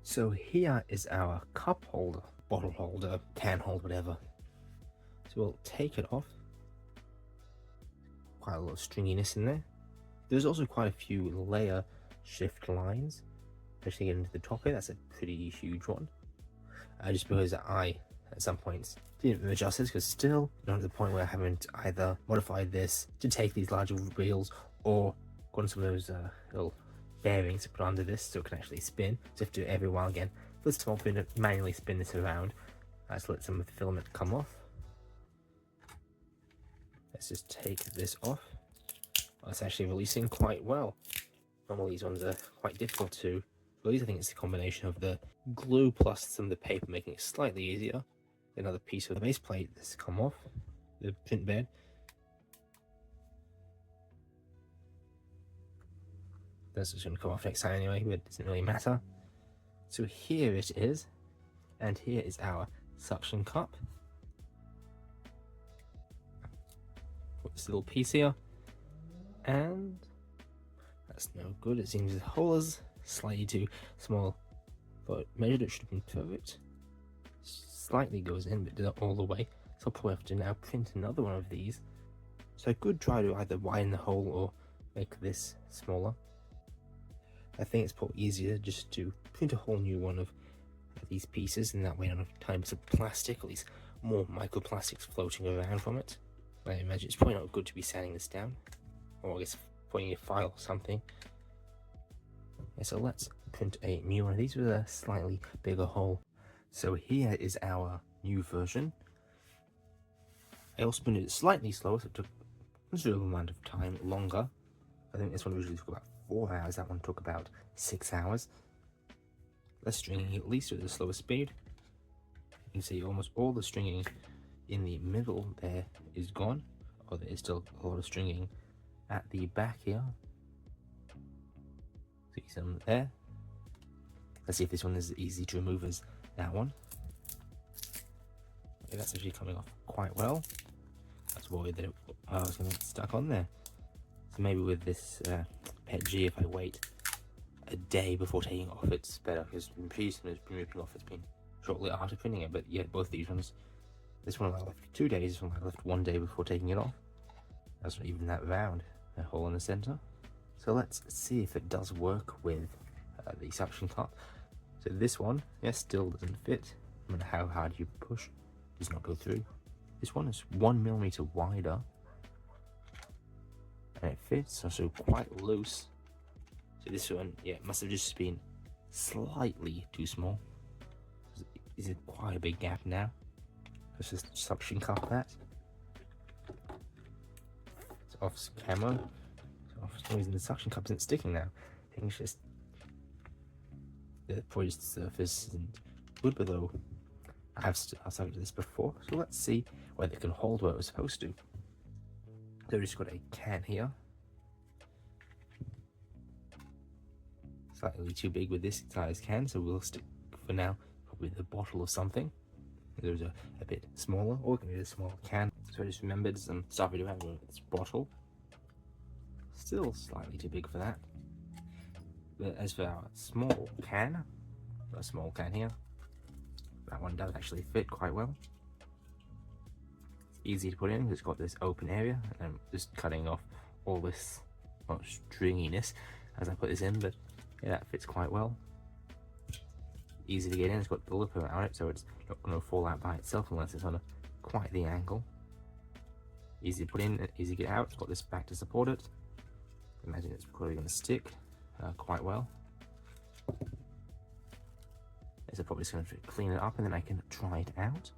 So here is our cup holder, bottle holder, can holder, whatever. So we'll take it off. Quite a lot of stringiness in there. There's also quite a few layer shift lines, especially getting to the top here. That's a pretty huge one. Just because I, at some points, didn't adjust this, because still not at the point where I haven't either modified this to take these larger wheels or gotten some of those little bearings to put under this so it can actually spin. So you have to do it every while again. First of all, I'm going to manually spin this around to let some of the filament come off. Let's just take this off. Oh, it's actually releasing quite well. Normally these ones are quite difficult to release. I think it's the combination of the glue plus some of the paper making it slightly easier. Another piece of the base plate that's come off, the print bed. That's just going to come off next time anyway, but it doesn't really matter. So here it is, and here is our suction cup. Put this little piece here, and that's no good. It seems the hole is slightly too small, but measured it should have been perfect. Slightly goes in, but not all the way. So I'll probably have to now print another one of these. So I could try to either widen the hole or make this smaller. I think it's probably easier just to print a whole new one of these pieces, and that way I don't have tiny bits of plastic, or at least more microplastics floating around from it. I imagine it's probably not good to be sanding this down, or I guess putting a file or something. Yeah, so let's print a new one of these with a slightly bigger hole. So here is our new version. I also printed it slightly slower, so it took a considerable amount of time longer. I think this one usually took about 4 hours, that one took about 6 hours. Less stringing at least with a slower speed. You can see almost all the stringing in the middle there is gone, or there is still a lot of stringing at the back here. See some there. Let's see if this one is as easy to remove as that one. Okay, that's actually coming off quite well. I was worried that I was going to get stuck on there. So maybe with this PETG, if I wait a day before taking it off, it's better, because in previous one it's been ripping off, it's been shortly after printing it. But yeah, both these ones, this one I left 2 days, this one I left 1 day before taking it off. That's not even that round, a hole in the center. So let's see if it does work with the suction cup. So this one, yes, still doesn't fit. No matter how hard you push, it does not go through. This one is 1mm wider, and it fits, also quite loose. So this one, yeah, it must have just been slightly too small. Is it quite a big gap now? Let's just suction cup that. It's off camera. So for some reason the suction cup isn't sticking now. I think it's just the poised surface isn't good below. I've started this before, so let's see whether it can hold what it was supposed to. So we've just got a can here. Slightly too big with this size can, so we'll stick for now probably the bottle or something. There's a bit smaller, or it can be a small can. So I just remembered some stuff we do have with this bottle. Still slightly too big for that. But as for our small can, a small can here, that one does actually fit quite well. It's easy to put in, it's got this open area, and I'm just cutting off all this stringiness as I put this in, but yeah, that fits quite well. Easy to get in, it's got the lip around it, so it's not going to fall out by itself unless it's on quite the angle. Easy to put in, easy to get out, it's got this back to support it. Imagine it's probably going to stick quite well. So probably just going to clean it up and then I can try it out.